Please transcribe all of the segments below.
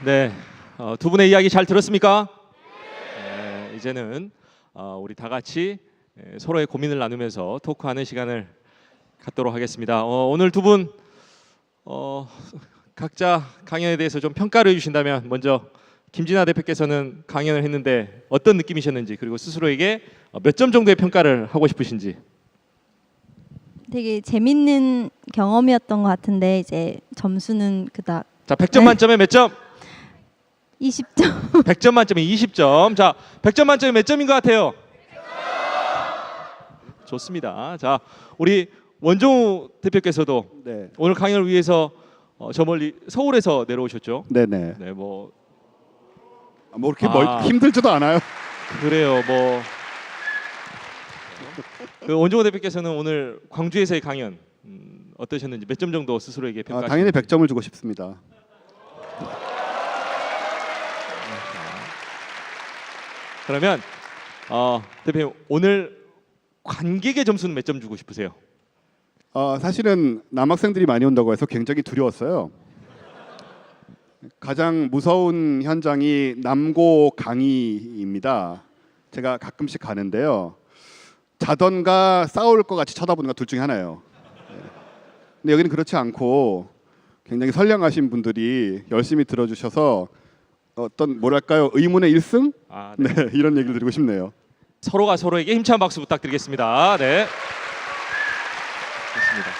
네, 두 분의 이야기 잘 들었습니까? 이제는 우리 다 같이 서로의 고민을 나누면서 토크하는 시간을 갖도록 하겠습니다. 오늘 두 분 각자 강연에 대해서 좀 평가를 해주신다면, 먼저 김진아 대표께서는 강연을 했는데 어떤 느낌이셨는지, 그리고 스스로에게 몇 점 정도의 평가를 하고 싶으신지. 되게 재밌는 경험이었던 것 같은데 이제 점수는 그닥. 자, 100점 만점에 몇 점? 20점. 100점 만점에 20점. 자, 100점 만점에 몇 점인 것 같아요? 좋습니다. 자, 우리 원종우 대표께서도 네. 오늘 강연을 위해서 저 멀리 서울에서 내려오셨죠? 네네. 네, 뭐 그렇게 힘들지도 않아요. 그래요. 그 원종우 대표께서는 오늘 광주에서의 강연 어떠셨는지, 몇 점 정도 스스로에게 평가하시는지. 당연히 100점을 주고 싶습니다. 그러면 대표님, 오늘 관객의 점수는 몇 점 주고 싶으세요? 사실은 남학생들이 많이 온다고 해서 굉장히 두려웠어요. 가장 무서운 현장이 남고 강의입니다. 제가 가끔씩 가는데요. 자던가 싸울 것 같이 쳐다보는가 둘 중에 하나예요. 근데 여기는 그렇지 않고 굉장히 선량하신 분들이 열심히 들어주셔서 어떤 뭐랄까요, 의문의 1승? 네. 네, 이런 얘기를 드리고 싶네요. 서로가 서로에게 힘찬 박수 부탁드리겠습니다. 네. 좋습니다.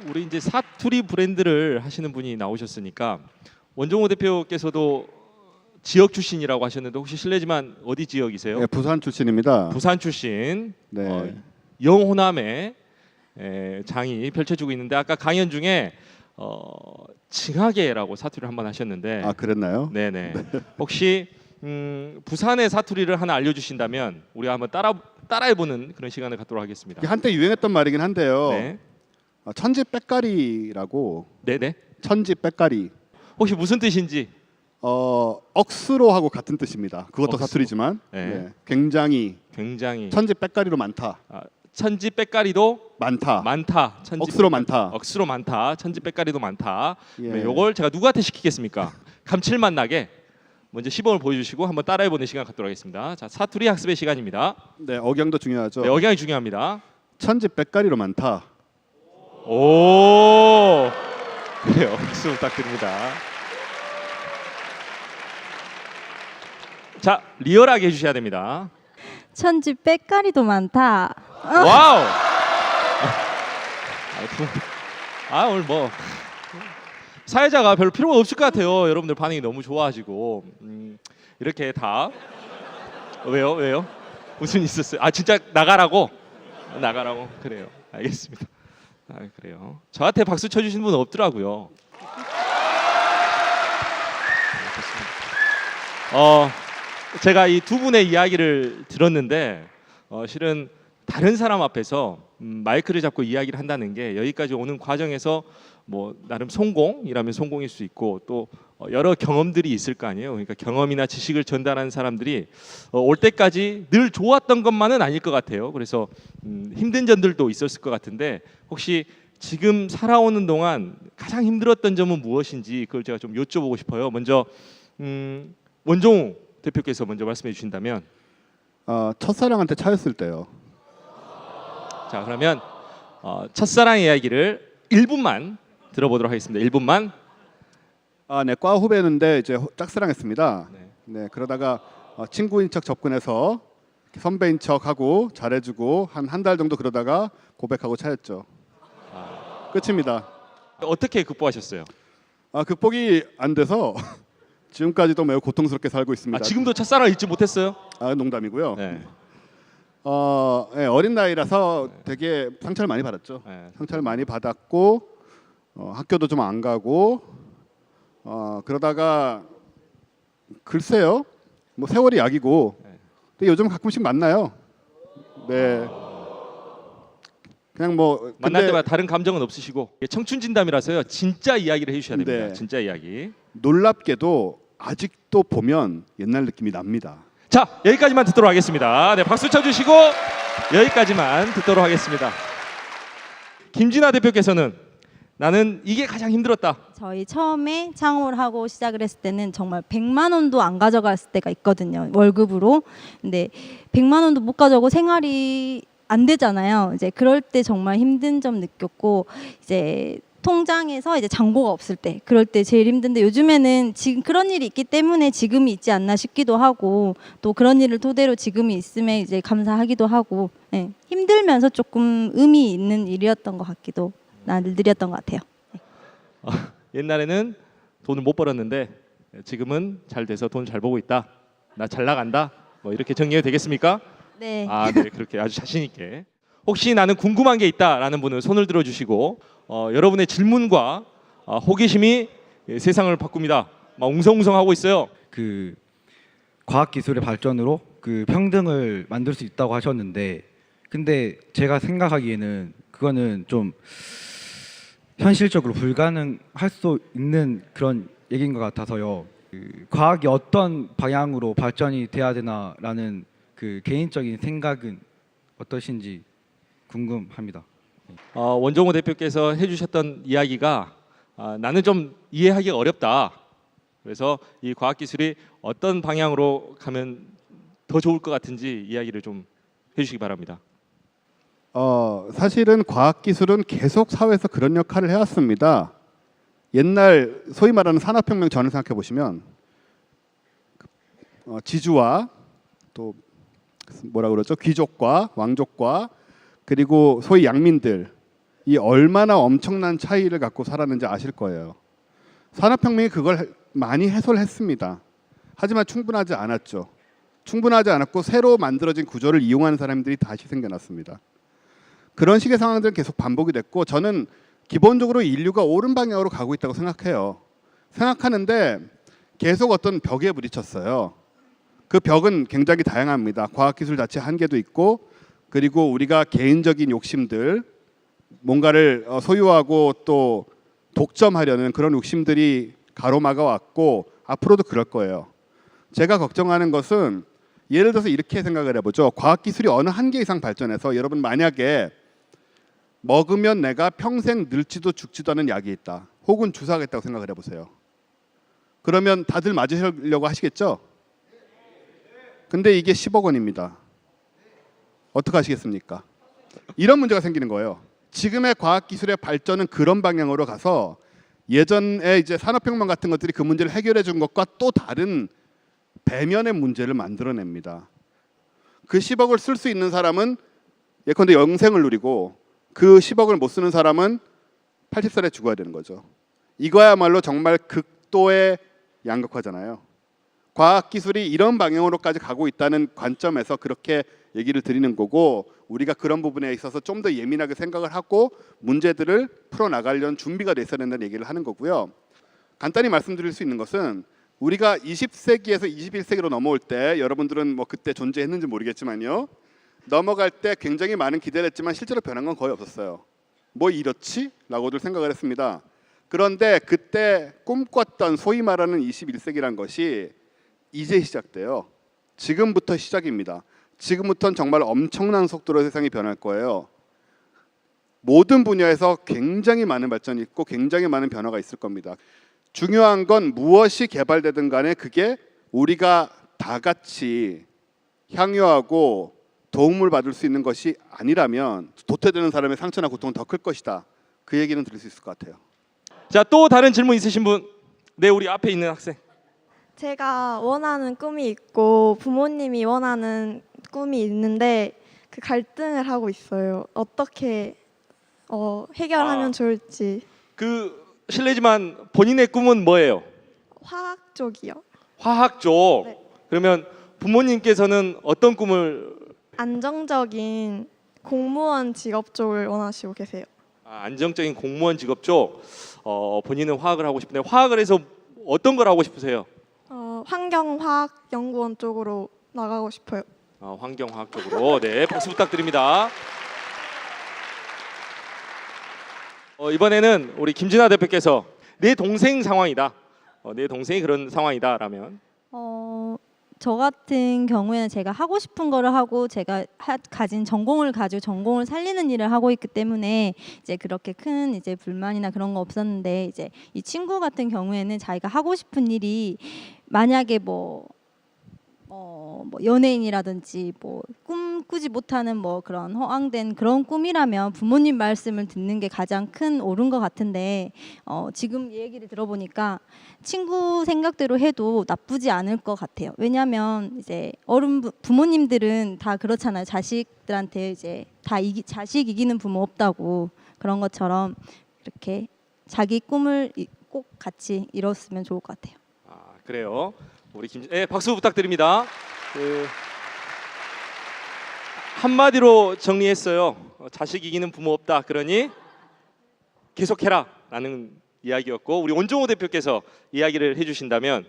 우리 이제 사투리 브랜드를 하시는 분이 나오셨으니까, 원종우 대표께서도 지역 출신이라고 하셨는데 혹시 실례지만 어디 지역이세요? 네, 부산 출신입니다. 부산 출신. 네. 영호남의 장이 펼쳐지고 있는데, 아까 강연 중에 징하게라고 사투리를 한번 하셨는데. 그랬나요? 네네. 혹시 부산의 사투리를 하나 알려주신다면 우리가 한번 따라해보는 그런 시간을 갖도록 하겠습니다. 한때 유행했던 말이긴 한데요. 네. 천지 빽가리라고. 네네. 천지 빽가리. 혹시 무슨 뜻인지? 억수로하고 같은 뜻입니다. 그것도 억수로. 사투리지만. 네. 네. 굉장히 천지 빽가리로 많다. 천지 빽가리도 많다. 억수로 많다. 억수로 많다. 천지 빽가리도 많다. 예. 네, 요걸 제가 누구한테 시키겠습니까? 감칠맛 나게 먼저 시범을 보여주시고 한번 따라해보는 시간 갖도록 하겠습니다. 자, 사투리 학습의 시간입니다. 네, 억양도 중요하죠. 네, 억양이 중요합니다. 천지 빽가리로 많다. 오, 그래요. 박수 부탁드립니다. 자, 리얼하게 해주셔야 됩니다. 천지 빽가리도 많다. 와우. 오늘 뭐 사회자가 별로 필요가 없을 것 같아요. 여러분들 반응이 너무 좋아하시고 이렇게 다. 왜요? 무슨 일 있었어요? 진짜 나가라고? 그래요. 알겠습니다. 그래요. 저한테 박수 쳐주시는 분은 없더라고요. 좋습니다. 제가 이 두 분의 이야기를 들었는데 실은 다른 사람 앞에서 마이크를 잡고 이야기를 한다는 게 여기까지 오는 과정에서 뭐 나름 성공이라면 성공일 수 있고, 또 여러 경험들이 있을 거 아니에요. 그러니까 경험이나 지식을 전달하는 사람들이 올 때까지 늘 좋았던 것만은 아닐 것 같아요. 그래서 힘든 점들도 있었을 것 같은데, 혹시 지금 살아오는 동안 가장 힘들었던 점은 무엇인지 그걸 제가 좀 여쭤보고 싶어요. 먼저 원종우 대표께서 먼저 말씀해 주신다면. 첫사랑한테 차였을 때요. 자, 그러면 첫사랑 이야기를 1분만 들어보도록 하겠습니다. 1분만. 네, 과 후배였는데 이제 짝사랑했습니다. 네. 네, 그러다가 친구인 척 접근해서 선배인 척하고 잘해주고 한 달 정도 그러다가 고백하고 차였죠. 끝입니다. 어떻게 극복하셨어요? 극복이 안 돼서 지금까지도 매우 고통스럽게 살고 있습니다. 지금도 첫사랑을 잊지 못했어요? 농담이고요. 네. 네, 어린 나이라서 되게 상처를 많이 받았죠. 네. 상처를 많이 받았고 학교도 좀 안 가고 그러다가 글쎄요, 뭐 세월이 약이고. 근데 요즘 가끔씩 만나요. 네. 그냥 뭐 만날 때마다 다른 감정은 없으시고, 청춘 진담이라서요. 진짜 이야기를 해주셔야 됩니다. 네. 진짜 이야기. 놀랍게도 아직도 보면 옛날 느낌이 납니다. 자, 여기까지만 듣도록 하겠습니다. 네, 박수 쳐주시고 여기까지만 듣도록 하겠습니다. 김진아 대표께서는 나는 이게 가장 힘들었다. 저희 처음에 창업을 하고 시작을 했을 때는 정말 100만 원도 안 가져갔을 때가 있거든요. 월급으로. 근데 100만 원도 못 가져가고 생활이 안 되잖아요. 이제 그럴 때 정말 힘든 점 느꼈고 이제 통장에서 이제 잔고가 없을 때 그럴 때 제일 힘든데 요즘에는 지금 그런 일이 있기 때문에 지금이 있지 않나 싶기도 하고 또 그런 일을 토대로 지금이 있음에 이제 감사하기도 하고 예, 힘들면서 조금 의미 있는 일이었던 것 같기도 일들이었던 것 같아요. 옛날에는 돈을 못 벌었는데 지금은 잘 돼서 돈 잘 벌고 있다. 나 잘 나간다. 뭐 이렇게 정리해도 되겠습니까? 네. 네, 그렇게 아주 자신 있게. 혹시 나는 궁금한 게 있다라는 분은 손을 들어주시고 여러분의 질문과 호기심이 세상을 바꿉니다. 막 웅성웅성하고 있어요. 그 과학 기술의 발전으로 그 평등을 만들 수 있다고 하셨는데, 근데 제가 생각하기에는 그거는 좀 현실적으로 불가능할 수 있는 그런 얘기인 것 같아서요. 그 과학이 어떤 방향으로 발전이 돼야 되나라는 그 개인적인 생각은 어떠신지 궁금합니다. 원종호 대표께서 해주셨던 이야기가 나는 좀 이해하기가 어렵다. 그래서 이 과학기술이 어떤 방향으로 가면 더 좋을 것 같은지 이야기를 좀 해주시기 바랍니다. 사실은 과학기술은 계속 사회에서 그런 역할을 해왔습니다. 옛날 소위 말하는 산업혁명 전을 생각해 보시면 지주와 또 뭐라 그러죠? 귀족과 왕족과 그리고 소위 양민들 이 얼마나 엄청난 차이를 갖고 살았는지 아실 거예요. 산업혁명이 그걸 많이 해소를 했습니다. 하지만 충분하지 않았죠. 충분하지 않았고 새로 만들어진 구조를 이용하는 사람들이 다시 생겨났습니다. 그런 식의 상황들은 계속 반복이 됐고 저는 기본적으로 인류가 옳은 방향으로 가고 있다고 생각해요. 생각하는데 계속 어떤 벽에 부딪혔어요. 그 벽은 굉장히 다양합니다. 과학기술 자체 한계도 있고 그리고 우리가 개인적인 욕심들 뭔가를 소유하고 또 독점하려는 그런 욕심들이 가로막아 왔고 앞으로도 그럴 거예요. 제가 걱정하는 것은 예를 들어서 이렇게 생각을 해보죠. 과학기술이 어느 한계 이상 발전해서 여러분 만약에 먹으면 내가 평생 늙지도 죽지도 않은 약이 있다. 혹은 주사가 있다고 생각을 해보세요. 그러면 다들 맞으려고 하시겠죠? 근데 이게 10억 원입니다. 어떻게 하시겠습니까? 이런 문제가 생기는 거예요. 지금의 과학기술의 발전은 그런 방향으로 가서 예전에 이제 산업혁명 같은 것들이 그 문제를 해결해 준 것과 또 다른 배면의 문제를 만들어냅니다. 그 10억을 쓸 수 있는 사람은 예컨대 영생을 누리고 그 10억을 못 쓰는 사람은 80살에 죽어야 되는 거죠. 이거야말로 정말 극도의 양극화잖아요. 과학기술이 이런 방향으로까지 가고 있다는 관점에서 그렇게 얘기를 드리는 거고 우리가 그런 부분에 있어서 좀 더 예민하게 생각을 하고 문제들을 풀어나가려는 준비가 돼 있어야 된다는 얘기를 하는 거고요. 간단히 말씀드릴 수 있는 것은 우리가 20세기에서 21세기로 넘어올 때 여러분들은 뭐 그때 존재했는지 모르겠지만요. 넘어갈 때 굉장히 많은 기대를 했지만 실제로 변한 건 거의 없었어요. 뭐 이렇지? 라고들 생각을 했습니다. 그런데 그때 꿈꿨던 소위 말하는 21세기란 것이 이제 시작돼요. 지금부터 시작입니다. 지금부터는 정말 엄청난 속도로 세상이 변할 거예요. 모든 분야에서 굉장히 많은 발전이 있고 굉장히 많은 변화가 있을 겁니다. 중요한 건 무엇이 개발되든 간에 그게 우리가 다 같이 향유하고 도움을 받을 수 있는 것이 아니라면 도태되는 사람의 상처나 고통은 더 클 것이다. 그 얘기는 들을 수 있을 것 같아요. 자, 또 다른 질문 있으신 분? 네, 우리 앞에 있는 학생. 제가 원하는 꿈이 있고 부모님이 원하는 꿈이 있는데 그 갈등을 하고 있어요. 어떻게 해결하면 좋을지. 그 실례지만 본인의 꿈은 뭐예요? 화학 쪽이요. 화학 쪽. 네. 그러면 부모님께서는 어떤 꿈을 안정적인 공무원 직업 쪽을 원하시고 계세요. 안정적인 공무원 직업 쪽. 본인은 화학을 하고 싶은데 화학을 해서 어떤 걸 하고 싶으세요? 환경화학연구원 쪽으로 나가고 싶어요. 환경화학 쪽으로. 네, 박수 부탁드립니다. 이번에는 우리 김진아 대표께서 내 동생 상황이다. 내 동생이 그런 상황이다라면 저 같은 경우에는 제가 하고 싶은 거를 하고 제가 가진 전공을 가지고 전공을 살리는 일을 하고 있기 때문에 이제 그렇게 큰 이제 불만이나 그런 거 없었는데, 이제 이 친구 같은 경우에는 자기가 하고 싶은 일이 만약에 뭐 연예인이라든지 뭐 꿈꾸지 못하는 뭐 그런 허황된 그런 꿈이라면 부모님 말씀을 듣는 게 가장 큰 옳은 것 같은데, 지금 얘기를 들어보니까 친구 생각대로 해도 나쁘지 않을 것 같아요. 왜냐하면 이제 부모님들은 다 그렇잖아요. 자식들한테 이제 자식 이기는 부모 없다고. 그런 것처럼 이렇게 자기 꿈을 꼭 같이 이뤘으면 좋을 것 같아요. 아, 그래요. 우리 박수 부탁드립니다. 한마디로 정리했어요. 자식 이기는 부모 없다. 그러니 계속해라라는 이야기였고, 우리 원종호 대표께서 이야기를 해주신다면.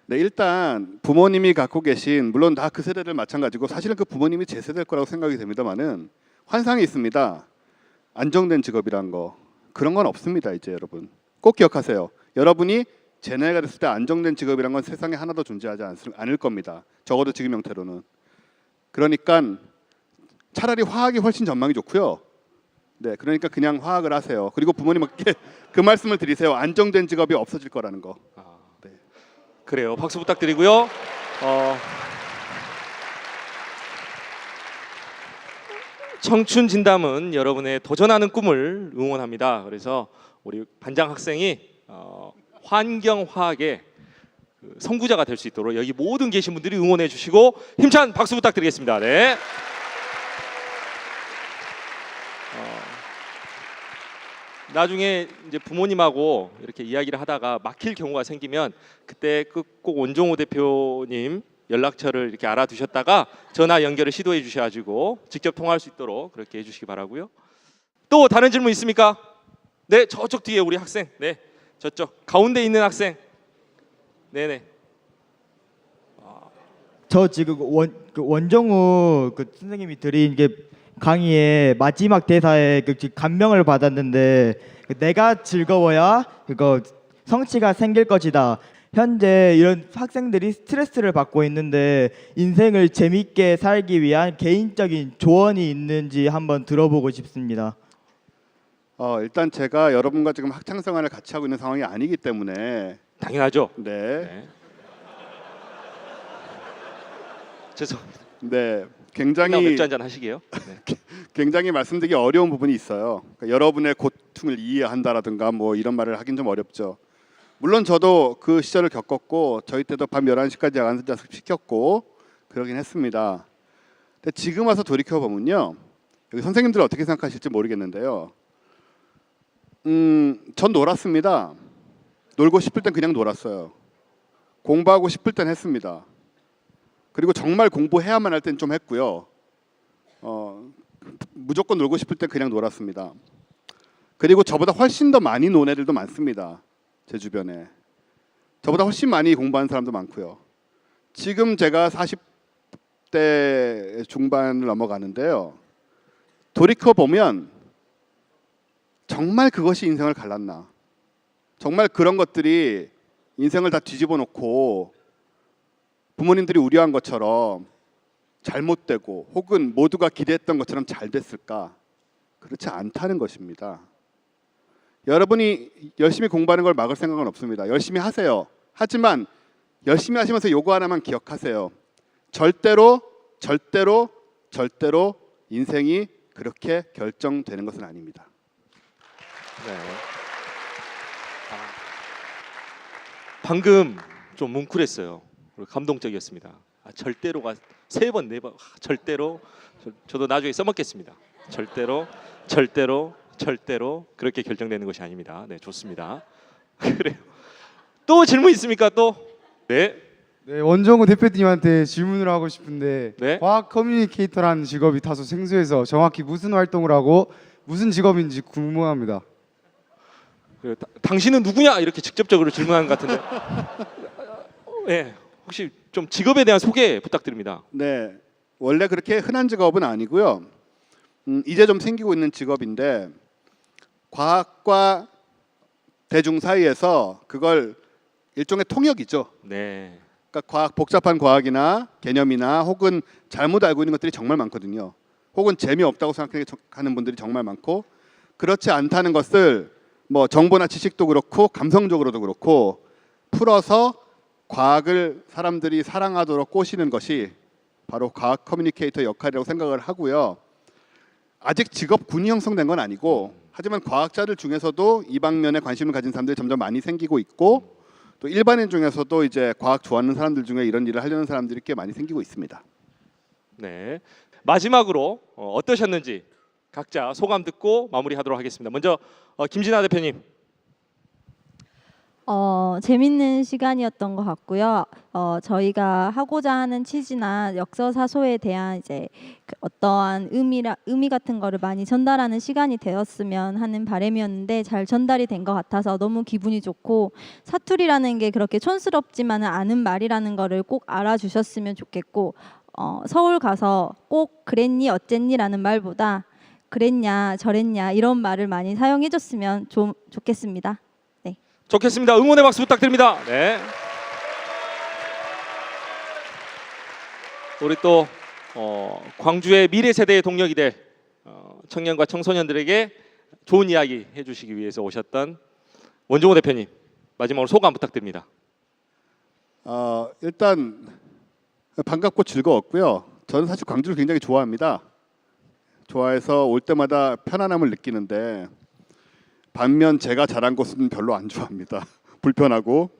네, 일단 부모님이 갖고 계신, 물론 다 그 세대들 마찬가지고 사실은 그 부모님이 제 세대일 거라고 생각이 됩니다만은 환상이 있습니다. 안정된 직업이란 거, 그런 건 없습니다. 이제 여러분 꼭 기억하세요. 여러분이 제 나이가 됐을 때 안정된 직업이란 건 세상에 하나도 존재하지 않을 겁니다. 적어도 지금 형태로는. 그러니까 차라리 화학이 훨씬 전망이 좋고요. 네, 그러니까 그냥 화학을 하세요. 그리고 부모님께 그 말씀을 드리세요. 안정된 직업이 없어질 거라는 거. 네. 그래요. 박수 부탁드리고요. 청춘 진담은 여러분의 도전하는 꿈을 응원합니다. 그래서 우리 반장 학생이 환경화학의 선구자가 될 수 있도록 여기 모든 계신 분들이 응원해 주시고 힘찬 박수 부탁드리겠습니다. 네. 나중에 이제 부모님하고 이렇게 이야기를 하다가 막힐 경우가 생기면 그때 꼭 원종호 대표님 연락처를 이렇게 알아두셨다가 전화 연결을 시도해 주셔가지고 직접 통화할 수 있도록 그렇게 해주시기 바라고요. 또 다른 질문 있습니까? 네, 저쪽 뒤에 우리 학생. 네, 저쪽 가운데 있는 학생. 네네. 저 지금 원정우 선생님이 드린 게 강의의 마지막 대사에 감명을 받았는데, 내가 즐거워야 그거 성취가 생길 것이다. 현재 이런 학생들이 스트레스를 받고 있는데 인생을 재밌게 살기 위한 개인적인 조언이 있는지 한번 들어보고 싶습니다. 일단 제가 여러분과 지금 학창 생활을 같이 하고 있는 상황이 아니기 때문에. 당연하죠. 네. 네. 죄송합니다. 네. 굉장히 맥주 한잔 하시게요. 네. 굉장히 말씀드리기 어려운 부분이 있어요. 그러니까 여러분의 고통을 이해한다라든가 뭐 이런 말을 하긴 좀 어렵죠. 물론 저도 그 시절을 겪었고 저희 때도 밤 11시까지 야간 자습 시켰고 그러긴 했습니다. 근데 지금 와서 돌이켜 보면요, 여기 선생님들 어떻게 생각하실지 모르겠는데요. 전 놀았습니다. 놀고 싶을 땐 그냥 놀았어요. 공부하고 싶을 땐 했습니다. 그리고 정말 공부해야만 할 땐 좀 했고요. 무조건 놀고 싶을 땐 그냥 놀았습니다. 그리고 저보다 훨씬 더 많이 논 애들도 많습니다. 제 주변에 저보다 훨씬 많이 공부하는 사람도 많고요. 지금 제가 40대 중반을 넘어가는데요. 돌이켜 보면 정말 그것이 인생을 갈랐나? 정말 그런 것들이 인생을 다 뒤집어 놓고 부모님들이 우려한 것처럼 잘못되고 혹은 모두가 기대했던 것처럼 잘 됐을까? 그렇지 않다는 것입니다. 여러분이 열심히 공부하는 걸 막을 생각은 없습니다. 열심히 하세요. 하지만 열심히 하시면서 요거 하나만 기억하세요. 절대로 인생이 그렇게 결정되는 것은 아닙니다. 네. 방금 좀 뭉클했어요. 그리고 감동적이었습니다. 절대로가 3번 4번 절대로. 저도 나중에 써먹겠습니다. 절대로 그렇게 결정되는 것이 아닙니다. 네, 좋습니다. 그래요. 또 질문 있습니까? 또? 네. 네, 원정우 대표님한테 질문을 하고 싶은데, 네? 과학 커뮤니케이터라는 직업이 다소 생소해서 정확히 무슨 활동을 하고 무슨 직업인지 궁금합니다. 당신은 누구냐? 이렇게 직접적으로 질문한 것 같은데. 네, 혹시 좀 직업에 대한 소개 부탁드립니다. 네, 원래 그렇게 흔한 직업은 아니고요. 이제 좀 생기고 있는 직업인데 과학과 대중 사이에서 그걸 일종의 통역이죠. 네. 그러니까 복잡한 과학이나 개념이나 혹은 잘못 알고 있는 것들이 정말 많거든요. 혹은 재미없다고 생각하는 분들이 정말 많고, 그렇지 않다는 것을 뭐 정보나 지식도 그렇고 감성적으로도 그렇고 풀어서 과학을 사람들이 사랑하도록 꼬시는 것이 바로 과학 커뮤니케이터 역할이라고 생각을 하고요. 아직 직업군이 형성된 건 아니고, 하지만 과학자들 중에서도 이 방면에 관심을 가진 사람들이 점점 많이 생기고 있고, 또 일반인 중에서도 이제 과학 좋아하는 사람들 중에 이런 일을 하려는 사람들이 꽤 많이 생기고 있습니다. 네. 마지막으로 어떠셨는지 각자 소감 듣고 마무리하도록 하겠습니다. 먼저 김진아 대표님. 재밌는 시간이었던 것 같고요. 저희가 하고자 하는 취지나 역사사소에 대한 이제 그 어떠한 의미 같은 거를 많이 전달하는 시간이 되었으면 하는 바람이었는데 잘 전달이 된 것 같아서 너무 기분이 좋고, 사투리라는 게 그렇게 촌스럽지만은 않은 말이라는 거를 꼭 알아주셨으면 좋겠고, 서울 가서 꼭 그랬니 어쨌니라는 말보다 그랬냐 저랬냐 이런 말을 많이 사용해줬으면 좋겠습니다. 좋겠습니다. 응원의 박수 부탁드립니다. 네. 우리 또 광주의 미래 세대의 동력이 될 청년과 청소년들에게 좋은 이야기 해주시기 위해서 오셨던 원종호 대표님, 마지막으로 소감 부탁드립니다. 일단 반갑고 즐거웠고요. 저는 사실 광주를 굉장히 좋아합니다. 좋아해서 올 때마다 편안함을 느끼는데, 반면 제가 자란 곳은 별로 안 좋아합니다. 불편하고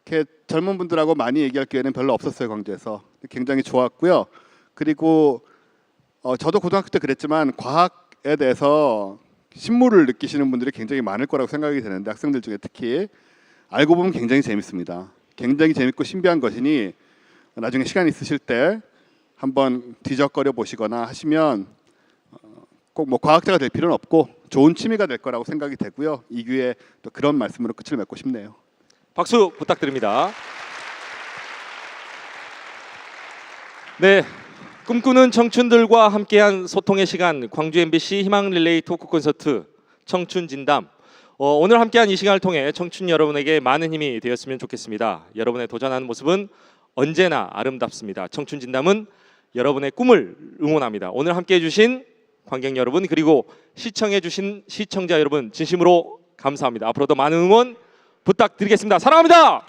이렇게 젊은 분들하고 많이 얘기할 기회는 별로 없었어요. 광주에서 굉장히 좋았고요. 그리고 저도 고등학교 때 그랬지만 과학에 대해서 신물을 느끼시는 분들이 굉장히 많을 거라고 생각이 되는데, 학생들 중에 특히 알고 보면 굉장히 재밌습니다. 굉장히 재밌고 신비한 것이니 나중에 시간 있으실 때 한번 뒤적거려 보시거나 하시면 꼭 뭐 과학자가 될 필요는 없고 좋은 취미가 될 거라고 생각이 되고요. 이 기회에 또 그런 말씀으로 끝을 맺고 싶네요. 박수 부탁드립니다. 네, 꿈꾸는 청춘들과 함께한 소통의 시간, 광주 MBC 희망 릴레이 토크 콘서트 청춘 진담. 오늘 함께한 이 시간을 통해 청춘 여러분에게 많은 힘이 되었으면 좋겠습니다. 여러분의 도전하는 모습은 언제나 아름답습니다. 청춘 진담은 여러분의 꿈을 응원합니다. 오늘 함께해 주신 관객 여러분, 그리고 시청해 주신 시청자 여러분, 진심으로 감사합니다. 앞으로도 많은 응원 부탁드리겠습니다. 사랑합니다.